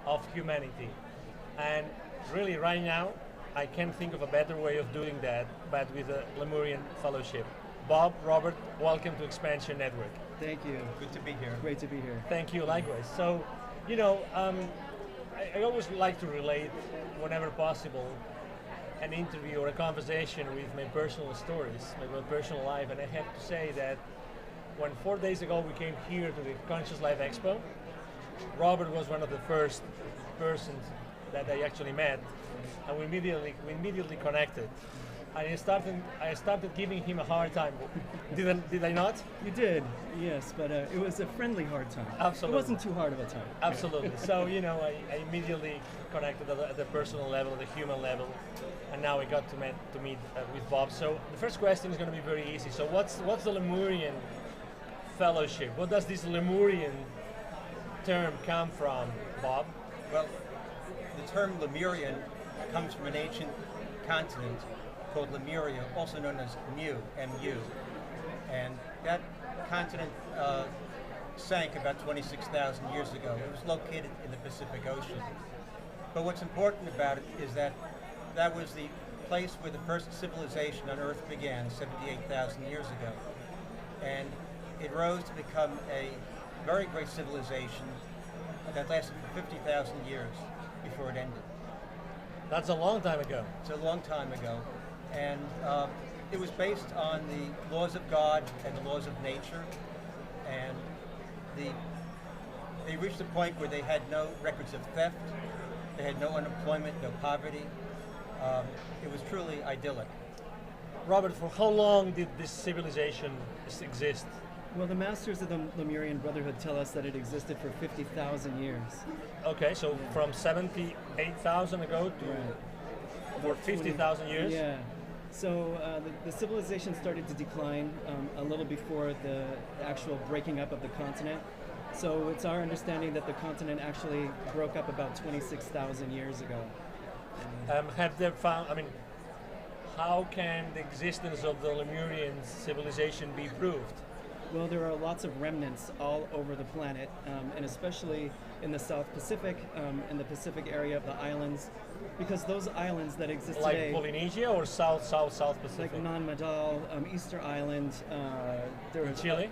of humanity. And really, right now, I can't think of a better way of doing that, but with a Lemurian fellowship. Bob, Robert, welcome to Expansion Network. Thank you. Good to be here. Great to be here. Thank you, likewise. So, I always like to relate, whenever possible, an interview or a conversation with my personal stories, my personal life, and I have to say that when 4 days ago we came here to the Conscious Life Expo, Robert was one of the first persons that I actually met, and we immediately connected. And I started giving him a hard time. Did I not? You did, yes, but it was a friendly hard time. Absolutely. It wasn't too hard of a time. Absolutely. So, I immediately connected at the personal level, the human level, and now I got to meet with Bob. So the first question is going to be very easy. So what's the Lemurian fellowship? What does this Lemurian term come from, Bob? Well, the term Lemurian comes from an ancient continent called Lemuria, also known as Mu, M-U. And that continent sank about 26,000 years ago. It was located in the Pacific Ocean. But what's important about it is that that was the place where the first civilization on Earth began 78,000 years ago. And it rose to become a very great civilization that lasted for 50,000 years before it ended. That's a long time ago. It's a long time ago. And it was based on the laws of God and the laws of nature. And they reached a point where they had no records of theft, they had no unemployment, no poverty. It was truly idyllic. Robert, for how long did this civilization exist? Well, the masters of the Lemurian Brotherhood tell us that it existed for 50,000 years. Okay, so from 78,000 ago to for 50,000 years? Yeah. So the civilization started to decline a little before the actual breaking up of the continent. So it's our understanding that the continent actually broke up about 26,000 years ago. Have they found, how can the existence of the Lemurian civilization be proved? Well, there are lots of remnants all over the planet, and especially in the South Pacific, in the Pacific area of the islands, because those islands that exist like today, Polynesia or South Pacific? like Non-Madal, Easter Island, there in Chile?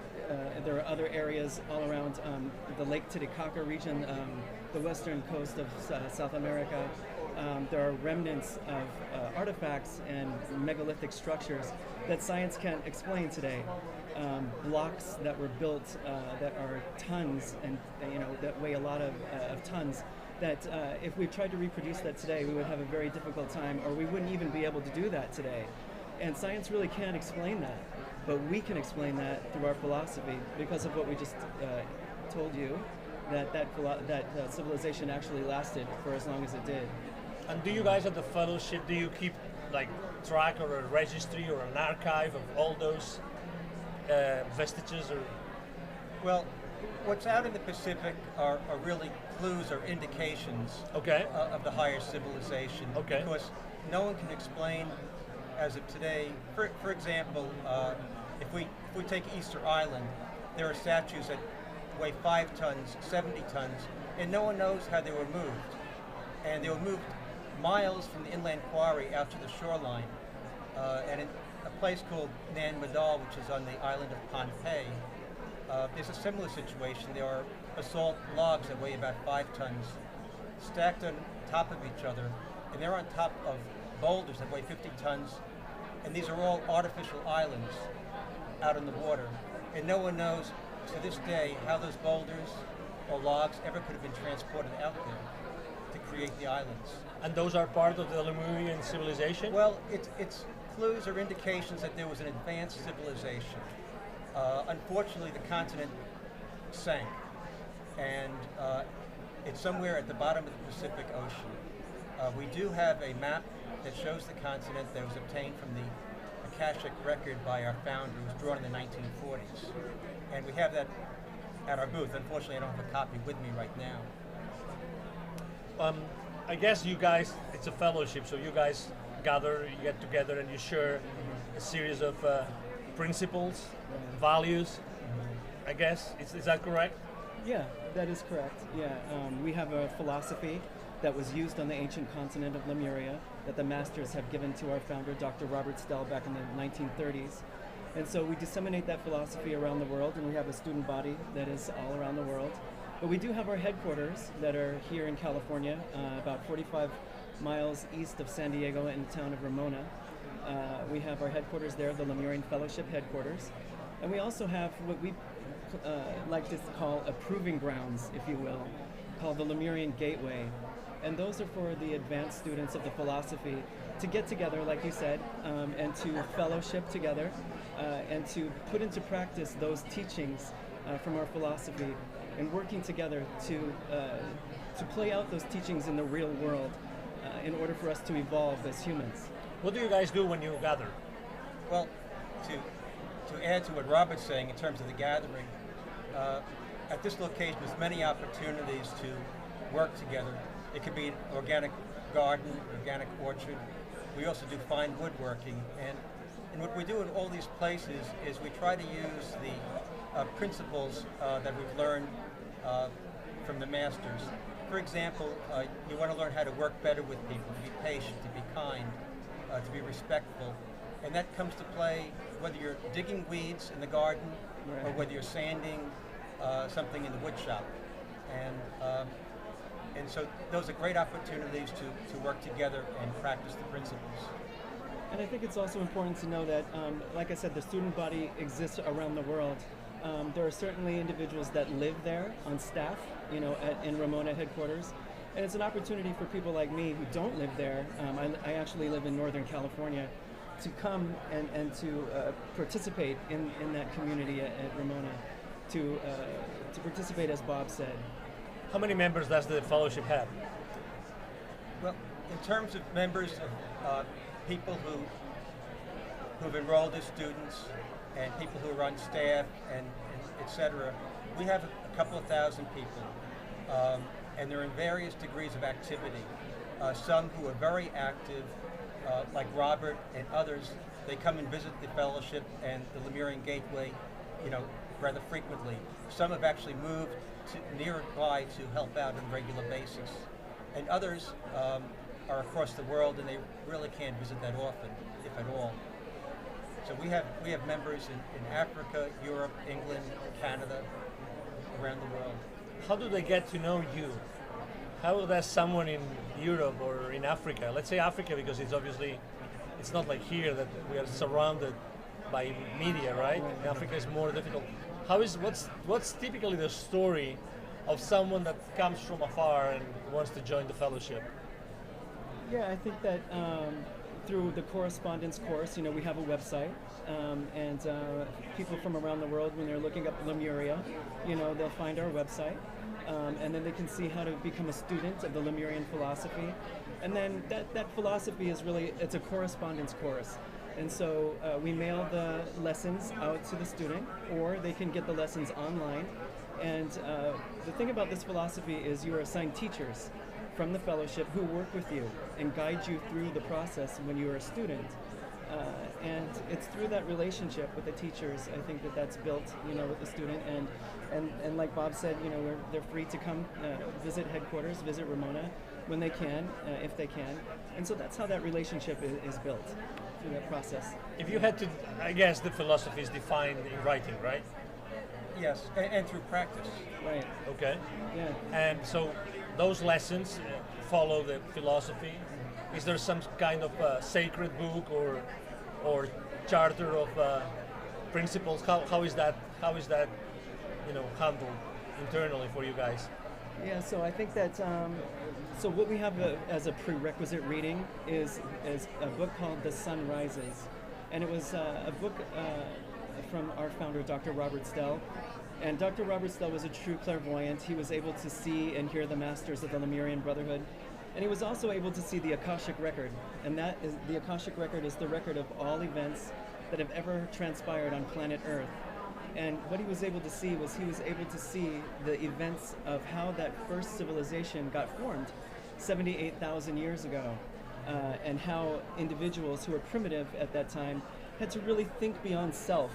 There are other areas all around the Lake Titicaca region, the western coast of South America. There are remnants of artifacts and megalithic structures that science can't explain today. Blocks that were built that are tons and that weigh a lot of tons, that if we tried to reproduce that today, we would have a very difficult time, or we wouldn't even be able to do that today. And science really can't explain that, but we can explain that through our philosophy because of what we just told you, that civilization actually lasted for as long as it did. And do you guys at the fellowship, do you keep like track or a registry or an archive of all those vestiges? Or Well, what's out in the Pacific are really clues or indications of the higher civilization. Okay. Because no one can explain, as of today, for example, if we take Easter Island, there are statues that weigh 5 tons, 70 tons, and no one knows how they were moved. And they were moved miles from the inland quarry out to the shoreline. And in a place called Nan Madal, which is on the island of Pohnpei, there's a similar situation. There are basalt logs that weigh about 5 tons, stacked on top of each other, and they're on top of boulders that weigh 50 tons, and these are all artificial islands out in the water. And no one knows to this day how those boulders or logs ever could have been transported out there to create the islands. And those are part of the Lemurian civilization? Well, it's clues or indications that there was an advanced civilization. Unfortunately, the continent sank, and it's somewhere at the bottom of the Pacific Ocean. We do have a map that shows the continent that was obtained from the Akashic record by our founder. It was drawn in the 1940s. And we have that at our booth. Unfortunately, I don't have a copy with me right now. I guess you guys, it's a fellowship, so you guys gather, you get together and you share a series of principles, values, I guess. Is that correct? Yeah, That is correct. Yeah, we have a philosophy that was used on the ancient continent of Lemuria that the masters have given to our founder, Dr. Robert Stell, back in the 1930s. And so we disseminate that philosophy around the world, and we have a student body that is all around the world. But we do have our headquarters that are here in California, about 45 miles east of San Diego in the town of Ramona. We have our headquarters there, the Lemurian Fellowship headquarters. And we also have what we like to call a proving grounds, if you will, called the Lemurian Gateway. And those are for the advanced students of the philosophy to get together, like you said, and to fellowship together and to put into practice those teachings from our philosophy and working together to play out those teachings in the real world in order for us to evolve as humans. What do you guys do when you gather? Well, to add to what Robert's saying in terms of the gathering, at this location there's many opportunities to work together. It could be an organic garden, organic orchard. We also do fine woodworking, and what we do in all these places is we try to use the principles that we've learned from the masters. For example, you want to learn how to work better with people, to be patient, to be kind, to be respectful. And that comes to play whether you're digging weeds in the garden or whether you're sanding something in the wood shop. And so those are great opportunities to work together and practice the principles. And I think it's also important to know that, like I said, the student body exists around the world. There are certainly individuals that live there on staff, in Ramona headquarters. And it's an opportunity for people like me who don't live there. I actually live in Northern California, to come and to participate in that community at Ramona, to participate, as Bob said. How many members does the fellowship have? Well, in terms of members of people who've enrolled as students and people who are on staff and etc., we have a couple of thousand people, and they're in various degrees of activity. Some who are very active, like Robert and others, they come and visit the fellowship and the Lemurian Gateway, rather frequently. Some have actually moved nearby to help out on a regular basis, and others are across the world and they really can't visit that often, if at all. So we have members in Africa, Europe, England, Canada, around the world. How do they get to know you? How does someone in Europe or in Africa, let's say Africa, because it's not like here that we are surrounded by media, right? In Africa is more difficult. What's typically the story of someone that comes from afar and wants to join the fellowship? Yeah, I think that through the correspondence course, we have a website, and people from around the world, when they're looking up Lemuria, they'll find our website, and then they can see how to become a student of the Lemurian philosophy. And then that philosophy is it's a correspondence course. And so we mail the lessons out to the student, or they can get the lessons online. And the thing about this philosophy is you are assigned teachers from the fellowship who work with you and guide you through the process when you are a student. And it's through that relationship with the teachers, I think that's built, with the student. And like Bob said, they're free to come visit headquarters, visit Ramona when they can, if they can. And so that's how that relationship is built, through that process. If you had to, I guess the philosophy is defined in writing, right? Yes, and through practice. Right. Okay. Yeah. And so those lessons follow the philosophy. Is there some kind of sacred book or charter of principles? How is that handled internally for you guys? Yeah, so I think that so what we have as a prerequisite reading is a book called The Sun Rises, and it was a book from our founder, Dr. Robert Stell. And Dr. Robert Stell was a true clairvoyant. He was able to see and hear the masters of the Lemurian Brotherhood. And he was also able to see the Akashic Record. And the Akashic Record is the record of all events that have ever transpired on planet Earth. And what he was able to see was the events of how that first civilization got formed 78,000 years ago. And how individuals who were primitive at that time had to really think beyond self.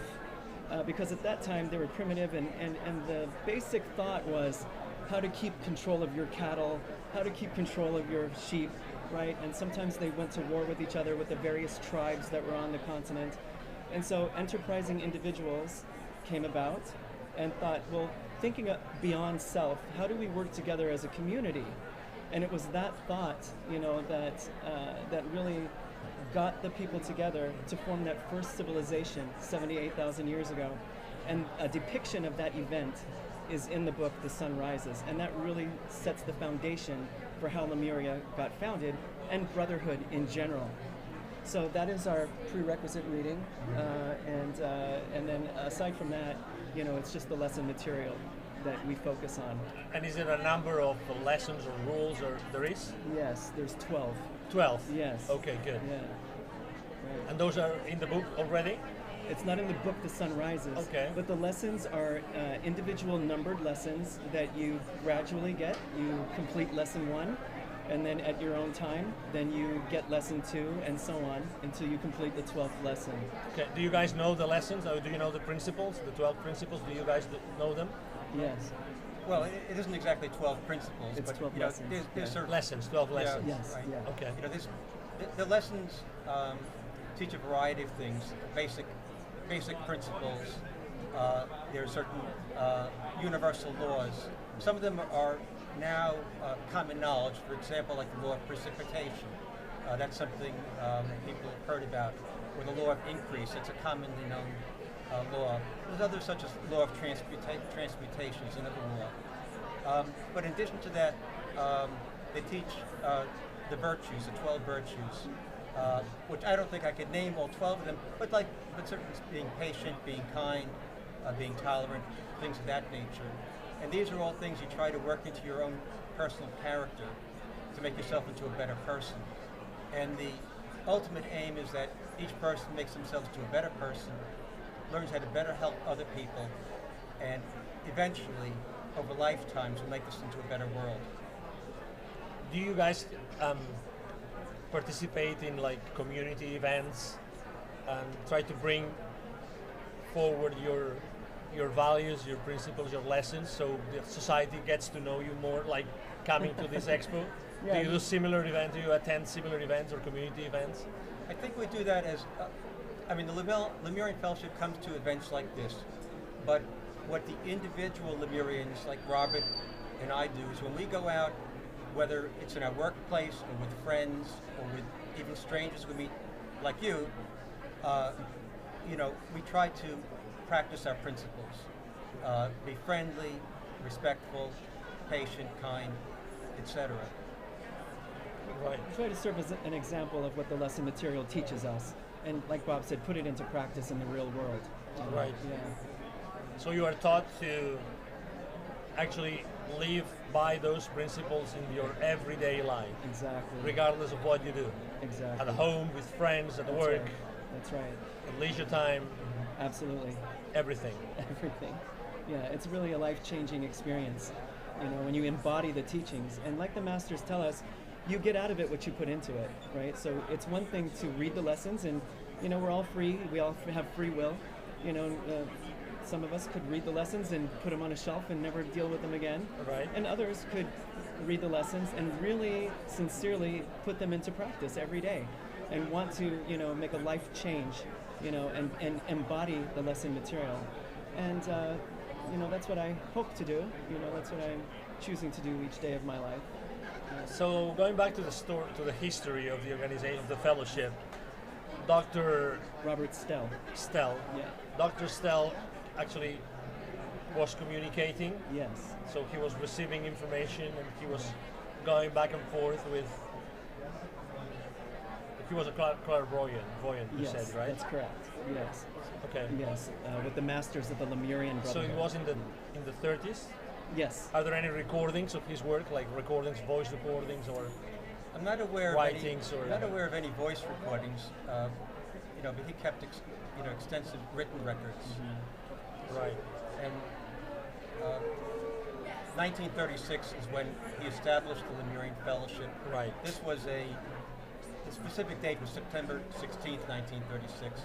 Because at that time they were primitive, and the basic thought was, how to keep control of your cattle, how to keep control of your sheep, right? And sometimes they went to war with each other with the various tribes that were on the continent. And so enterprising individuals came about and thought, well, thinking beyond self, how do we work together as a community? And it was that thought, that really got the people together to form that first civilization 78,000 years ago. And a depiction of that event is in the book, The Sun Rises. And that really sets the foundation for how Lemuria got founded and brotherhood in general. So that is our prerequisite reading. And then aside from that, it's just the lesson material that we focus on. And is there a number of lessons or rules, or there is? Yes, there's 12. 12? Yes. Okay, good. Yeah. Right. And those are in the book already? It's not in the book, The Sun Rises. Okay. But the lessons are individual numbered lessons that you gradually get. You complete lesson 1, and then at your own time, then you get lesson 2, and so on, until you complete the 12th lesson. Okay. Do you guys know the lessons, or do you know the principles, the 12 principles? Do you guys know them? Yes. Well, it isn't exactly 12 principles, It's but 12 lessons. there's certain Lessons, 12 lessons. Yes. right. Yeah. Okay. The lessons teach a variety of things, basic principles. There are certain universal laws. Some of them are now common knowledge. For example, like the law of precipitation. That's something people have heard about. Or the law of increase. It's a commonly known law. There's others such as law of transmutation is another law. But in addition to that, they teach the virtues, the 12 virtues, which I don't think I could name all 12 of them, but certainly being patient, being kind, being tolerant, things of that nature. And these are all things you try to work into your own personal character to make yourself into a better person. And the ultimate aim is that each person makes themselves to a better person, learns how to better help other people, and eventually, over lifetimes, will make this into a better world. Do you guys participate in community events and try to bring forward your values, your principles, your lessons, so the society gets to know you more, like coming to this expo? Yeah. Do you do similar events? Do you attend similar events or community events? I think we do that as, the Lemurian Fellowship comes to events like this, but what the individual Lemurians like Robert and I do is when we go out, whether it's in our workplace or with friends or with even strangers we meet like you, we try to practice our principles. Be friendly, respectful, patient, kind, etc. Right. We try to serve as an example of what the lesson material teaches us. And like Bob said, put it into practice in the real world. Right. Yeah. So you are taught to actually live by those principles in your everyday life, Exactly. regardless of what you do. Exactly. At home, with friends, at That's work, right. That's right. at leisure time, Absolutely. everything. Everything. Yeah, it's really a life-changing experience, when you embody the teachings. And like the masters tell us, you get out of it what you put into it, right? So it's one thing to read the lessons, and we're all free. We all have free will. Some of us could read the lessons and put them on a shelf and never deal with them again. Right. And others could read the lessons and really sincerely put them into practice every day, and want to make a life change, and embody the lesson material. And that's what I hope to do. That's what I'm choosing to do each day of my life. So going back to the history of the organization, of the fellowship, Dr. Robert Stell. Stell. Yeah. Dr. Stell actually was communicating. Yes. So he was receiving information and he was going back and forth with. He was a clairvoyant, you Yes, said, right? that's correct. Yes. Okay. Yes, with the masters of the Lemurian So Brotherhood. it was in the 30s. Yes. Are there any recordings of his work, like recordings, voice recordings, or I'm not aware writings, I'm not aware of any voice recordings, but he kept extensive written records. right? And 1936 is when he established the Lemurian Fellowship. Right. This was the specific date was September 16th, 1936.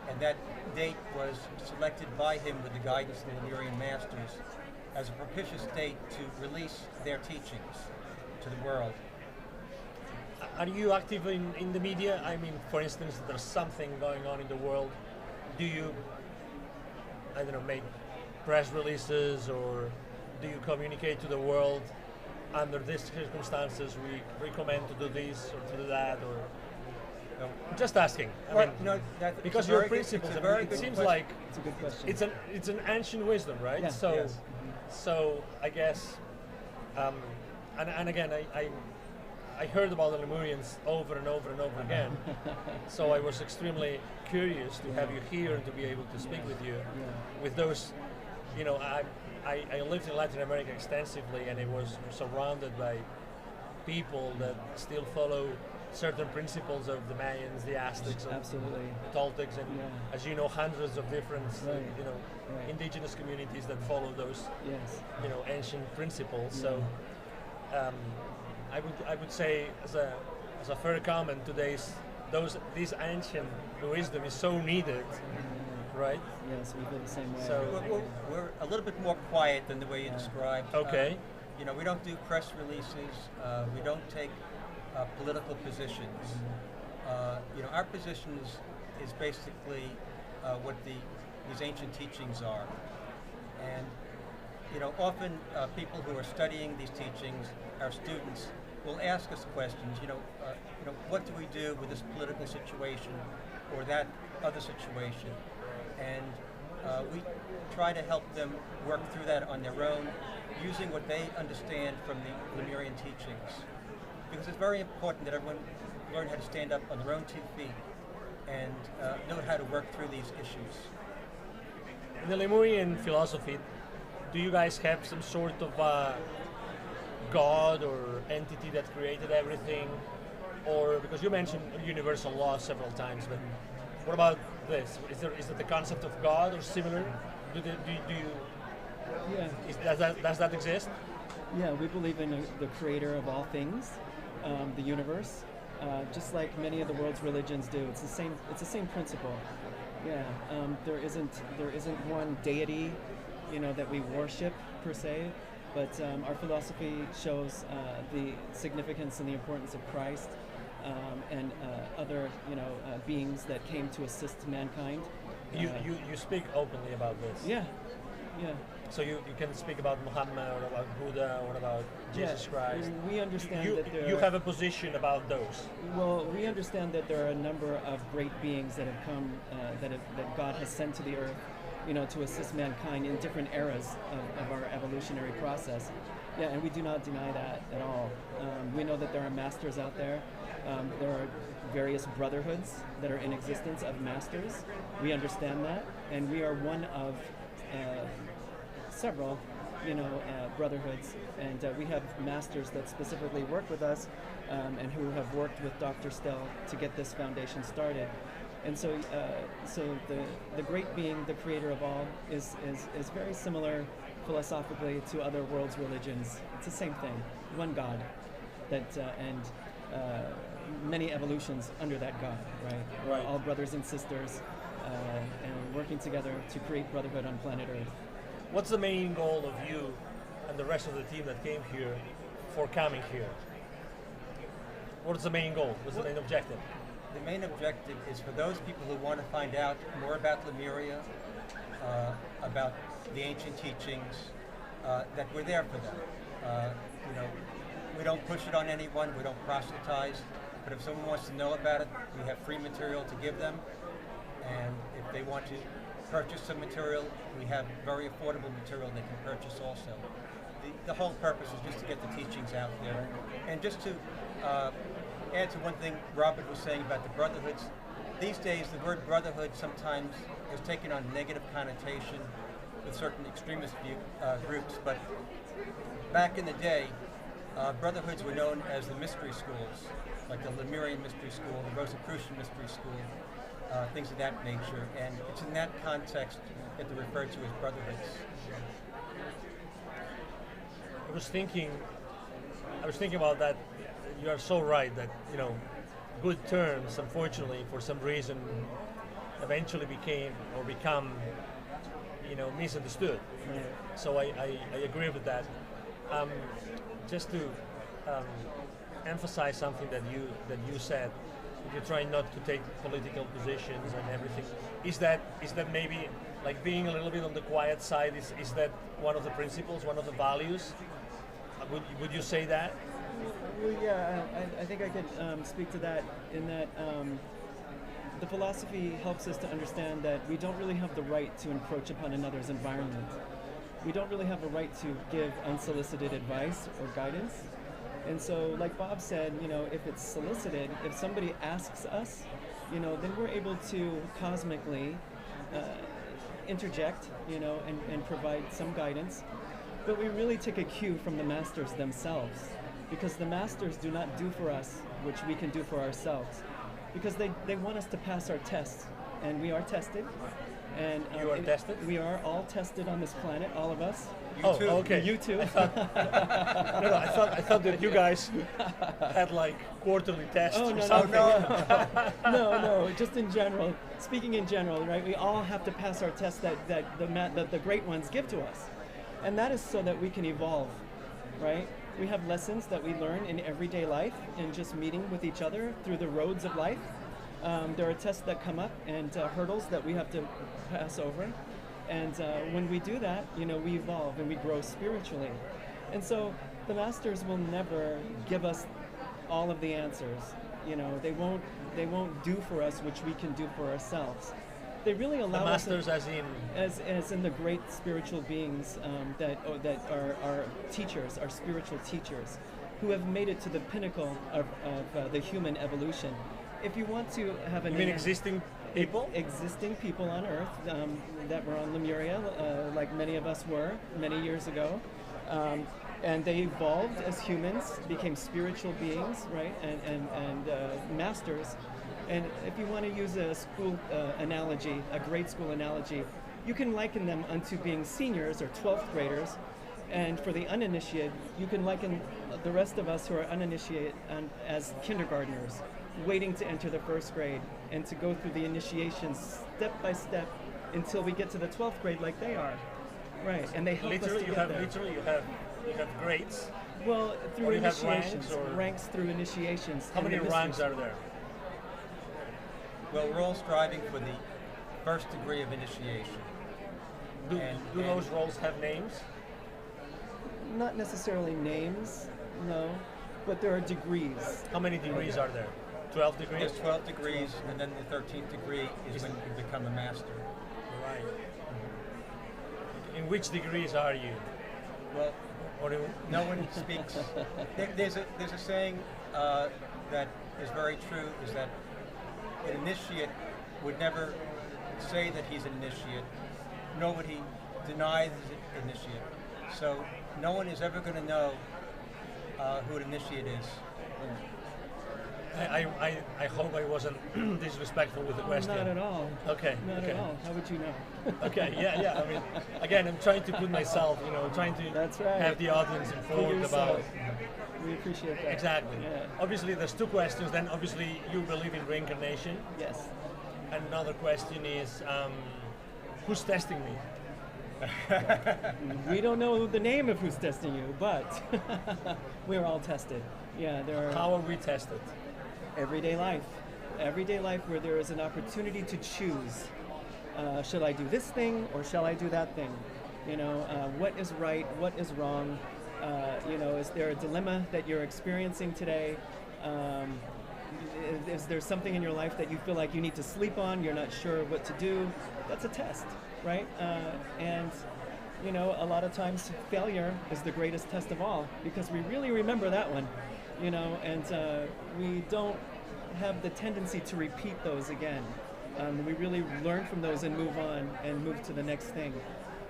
And that date was selected by him with the guidance of the Lemurian masters as a propitious date to release their teachings to the world. Are you active in the media? I mean, for instance, there's something going on in the world. Do you, I don't know, make press releases, or do you communicate to the world under these circumstances we recommend to do this or to do that, or No. I'm just asking. I Well, mean, no, because it's a your very good- principles, it's a I mean, very it good seems question. like It's a good question. it's an ancient wisdom, right? Yeah. So Yes. so I guess, and again, I heard about the Lemurians over and over and over again. So I was extremely curious to have you here and to be able to speak with you. With those, you know, I lived in Latin America extensively, and it was surrounded by people that still follow certain principles of the Mayans, the Aztecs, and Absolutely. the Toltecs, and Yeah. as you know, hundreds of different, Right. you know, Right. indigenous communities that follow those, Yes. you know, ancient principles. So I would say as a fair comment, this ancient wisdom is so needed, right? Yes, we feel the same way. So- We're a little bit more quiet than the way you described. Okay. You know, we don't do press releases. We don't take political positions. You know, our position is basically what these ancient teachings are. And, you know, often people who are studying these teachings, our students, will ask us questions. You know, what do we do with this political situation or that other situation? And we try to help them work through that on their own, using what they understand from the Lemurian teachings. Because it's very important that everyone learn how to stand up on their own 2 feet and know how to work through these issues. In the Lemurian philosophy, do you guys have some sort of God or entity that created everything? Or, because you mentioned universal law several times, but what about this? Is it the concept of God or similar? Do you, Yeah. does that exist? Yeah, we believe in the creator of all things, the universe, just like many of the world's religions do. It's the same principle. Yeah, there isn't one deity, you know, that we worship per se, but our philosophy shows the significance and the importance of Christ and other, you know, beings that came to assist mankind. You speak openly about this. Yeah, yeah. So you can speak about Muhammad or about Buddha or about Jesus Christ. We understand You, that there you are, have a position about those. well, we understand that there are a number of great beings that have come, that God has sent to the earth, you know, to assist mankind in different eras of our evolutionary process. Yeah, and we do not deny that at all. We know that there are masters out there. There are various brotherhoods that are in existence of masters. We understand that, and we are one of several, you know, brotherhoods, and we have masters that specifically work with us, and who have worked with Dr. Stell to get this foundation started. And so, the great being, the creator of all, is very similar philosophically to other world's religions. It's the same thing, one God, that and many evolutions under that God, right? We're Right. all brothers and sisters, and working together to create brotherhood on planet Earth. What's the main goal of you and the rest of the team that came here for coming here? What's the main goal? What's the main objective? The main objective is for those people who want to find out more about Lemuria, about the ancient teachings, that we're there for them. You know, we don't push it on anyone, we don't proselytize, but if someone wants to know about it, we have free material to give them, and if they want to purchase some material, we have very affordable material they can purchase also. The whole purpose is just to get the teachings out there. And just to add to one thing Robert was saying about the brotherhoods, these days the word brotherhood sometimes is taken on negative connotation with certain extremist groups, but back in the day, brotherhoods were known as the mystery schools, like the Lemurian mystery school, the Rosicrucian mystery school, things of that nature, and it's in that context that they're referred to as brotherhoods. I was thinking about that. You are so right that, you know, good terms, unfortunately, for some reason, eventually become misunderstood. Right. So I agree with that. Just to emphasize something that you said, you're trying not to take political positions and everything. Is that maybe like being a little bit on the quiet side? Is that one of the principles, one of the values? Would you say that? Well, yeah, I think I could speak to that in that the philosophy helps us to understand that we don't really have the right to encroach upon another's environment. We don't really have a right to give unsolicited advice or guidance. And so, like Bob said, if it's solicited, if somebody asks us, then we're able to cosmically interject, and provide some guidance. But we really take a cue from the masters themselves, because the masters do not do for us which we can do for ourselves, because they want us to pass our tests, and we are tested. And you are tested? We are all tested on this planet, all of us. You too. Okay. You too. I thought that you guys had like quarterly tests Oh, or no, something. No, just in general. Speaking in general, right? We all have to pass our tests that the great ones give to us. And that is so that we can evolve, right? We have lessons that we learn in everyday life and just meeting with each other through the roads of life. There are tests that come up and hurdles that we have to pass over. And when we do that, we evolve and we grow spiritually. And so the masters will never give us all of the answers. They won't do for us which we can do for ourselves. They really allow the masters us as in the great spiritual beings that are our teachers, our spiritual teachers, who have made it to the pinnacle of the human evolution. If you want to have You mean existing people? Existing people on Earth that were on Lemuria, like many of us were many years ago. And they evolved as humans, became spiritual beings, right? And masters. And if you want to use a school analogy, a grade school analogy, you can liken them unto being seniors or 12th graders. And for the uninitiated, you can liken the rest of us who are uninitiated as kindergartners, waiting to enter the first grade and to go through the initiation step by step until we get to the 12th grade like they are. Right, and they help us to get there. You have grades. Well, through Or you have initiations, ranks, or- ranks through initiations. How and many the ranks mysteries. are there? Well, we're all striving for the first degree of initiation. Do And- those roles have names? Not necessarily names, no, but there are degrees. How many degrees are there? 12 degrees? There's 12 degrees, and then the 13th degree is when you become a master. Right. In which degrees are you? Well, Or no one speaks. There's a saying that is very true, is that an initiate would never say that he's an initiate, nor would he deny he's an initiate. So no one is ever going to know who an initiate is. I hope I wasn't disrespectful with the question. Not at all. Okay. Not okay. at all. How would you know? Okay, yeah. I mean, again, I'm trying to put myself, trying to That's right. have the audience informed about. yourself. We appreciate that. Exactly. Yeah. Obviously, there's two questions. Then, obviously, you believe in reincarnation. Yes. And another question is, who's testing me? We don't know the name of who's testing you, but we're all tested. Yeah, there are How are we tested? everyday life where there is an opportunity to choose. Shall I do this thing or shall I do that thing? What is right? What is wrong? Is there a dilemma that you're experiencing today? Is there something in your life that you feel like you need to sleep on? You're not sure what to do? That's a test, right? And a lot of times failure is the greatest test of all, because we really remember that one, and we don't have the tendency to repeat those again. We really learn from those and move on and move to the next thing.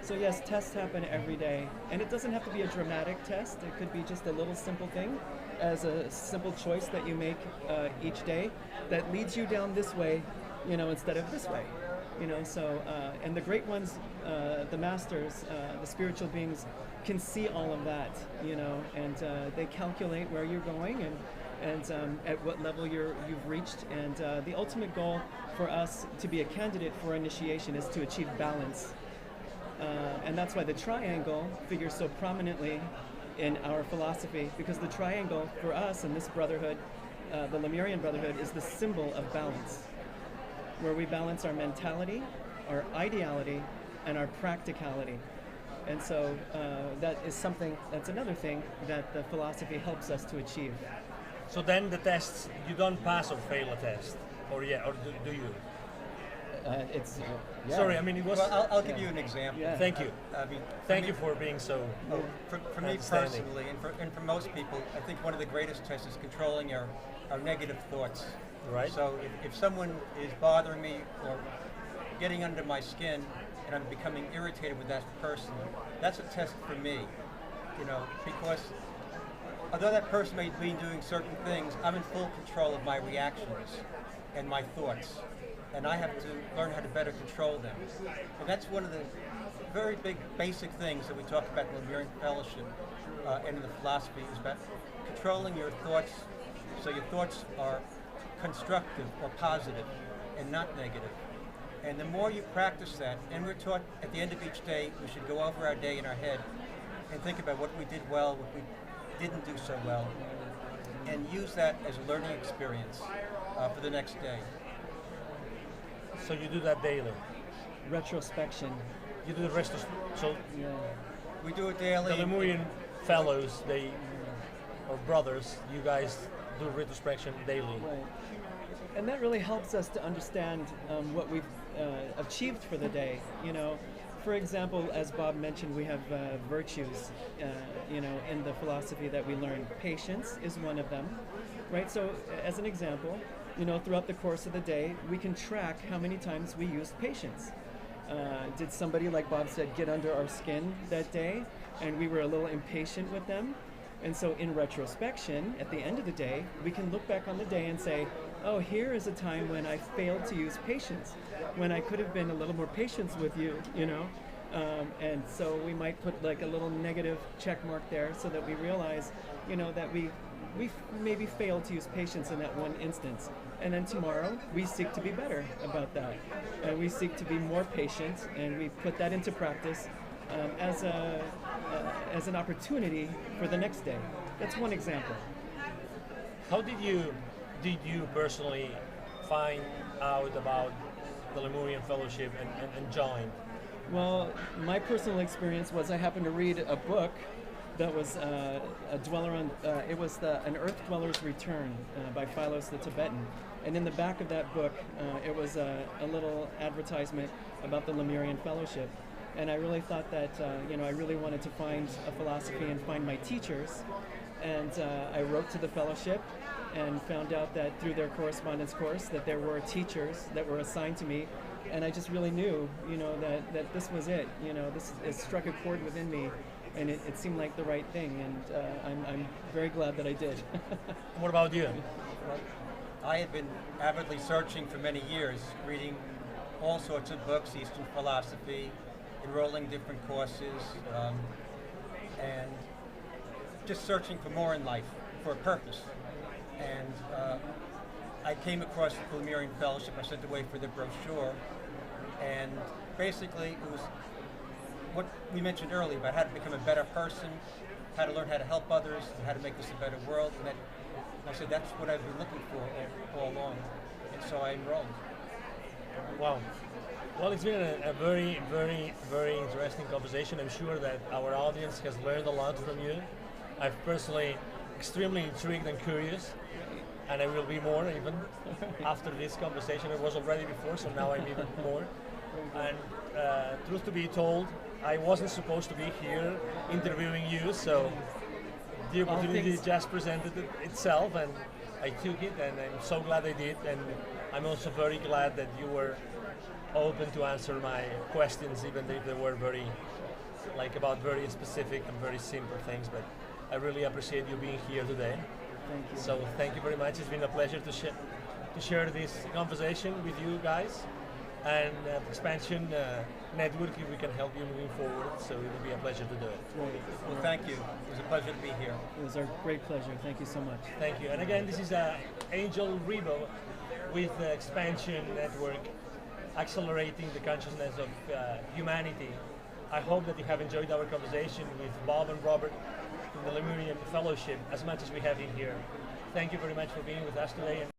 So yes, tests happen every day, and it doesn't have to be a dramatic test. It could be just a little simple thing, as a simple choice that you make each day that leads you down this way, instead of this way. And the great ones, the masters, the spiritual beings, can see all of that, and they calculate where you're going and at what level you've reached. And the ultimate goal for us to be a candidate for initiation is to achieve balance. And that's why the triangle figures so prominently in our philosophy, because the triangle for us in this brotherhood, the Lemurian brotherhood, is the symbol of balance, where we balance our mentality, our ideality, and our practicality. And so that is something, that's another thing that the philosophy helps us to achieve. So then the tests, you don't pass or fail a test, or do you? It's yeah. Sorry, I mean it was. Well, I'll give you an example. Yeah. Thank you. I mean, Thank you for being so. for me Outstanding. personally, and for most people, I think one of the greatest tests is controlling our negative thoughts. Right. So if someone is bothering me or getting under my skin, and I'm becoming irritated with that person, that's a test for me. You know, because although that person may be doing certain things, I'm in full control of my reactions and my thoughts. And I have to learn how to better control them. And that's one of the very big basic things that we talk about in the Lemurian Fellowship and in the philosophy, is about controlling your thoughts so your thoughts are constructive or positive and not negative. And the more you practice that, and we're taught at the end of each day, we should go over our day in our head and think about what we did well, what we didn't do so well, and use that as a learning experience for the next day. So you do that daily. Retrospection. You do the rest of so Yeah. We do it daily. the Lemurian fellows, or brothers, you guys do retrospection daily. Right. And that really helps us to understand what we've achieved for the day. You know, for example, as Bob mentioned, we have virtues, in the philosophy that we learn. Patience is one of them, right? So as an example, throughout the course of the day, we can track how many times we used patience. Did somebody, like Bob said, get under our skin that day and we were a little impatient with them? And so in retrospection, at the end of the day, we can look back on the day and say, oh, here is a time when I failed to use patience, when I could have been a little more patient with you, and so we might put like a little negative check mark there so that we realize, that we maybe failed to use patience in that one instance. And then tomorrow, we seek to be better about that. And we seek to be more patient, and we put that into practice as an opportunity for the next day. That's one example. How did you personally find out about the Lemurian Fellowship and join? Well, my personal experience was I happened to read a book that was a dweller on, it was An Earth Dweller's Return by Philos the Tibetan. And in the back of that book, it was a little advertisement about the Lemurian Fellowship. And I really thought that, I really wanted to find a philosophy and find my teachers. And I wrote to the fellowship and found out that through their correspondence course that there were teachers that were assigned to me. And I just really knew, that this was it. It struck a chord within me. And it seemed like the right thing, and I'm very glad that I did. What about you? I had been avidly searching for many years, reading all sorts of books, Eastern philosophy, enrolling different courses, and just searching for more in life, for a purpose. And I came across the Lemurian Fellowship. I sent away for the brochure, and basically it was what we mentioned earlier about how to become a better person, how to learn how to help others, and how to make this a better world. And I said, that's what I've been looking for all along. And so I enrolled. Wow. Well, it's been a very, very, very interesting conversation. I'm sure that our audience has learned a lot from you. I'm personally extremely intrigued and curious, and I will be more even after this conversation. I was already before, so now I'm even more. And truth to be told, I wasn't supposed to be here interviewing you, so the opportunity just presented itself, and I took it, and I'm so glad I did. And I'm also very glad that you were open to answer my questions, even if they were about very specific and very simple things. But I really appreciate you being here today. Thank you. So thank you very much. It's been a pleasure to share this conversation with you guys. And Expansion Network, if we can help you moving forward, so it will be a pleasure to do it. Well, thank you. It was a pleasure to be here. It was our great pleasure. Thank you so much. Thank you. And again, this is Angel Rebo with the Expansion Network, accelerating the consciousness of humanity I hope that you have enjoyed our conversation with Bob and Robert from the Lemurian Fellowship as much as we have in here. Thank you very much for being with us today.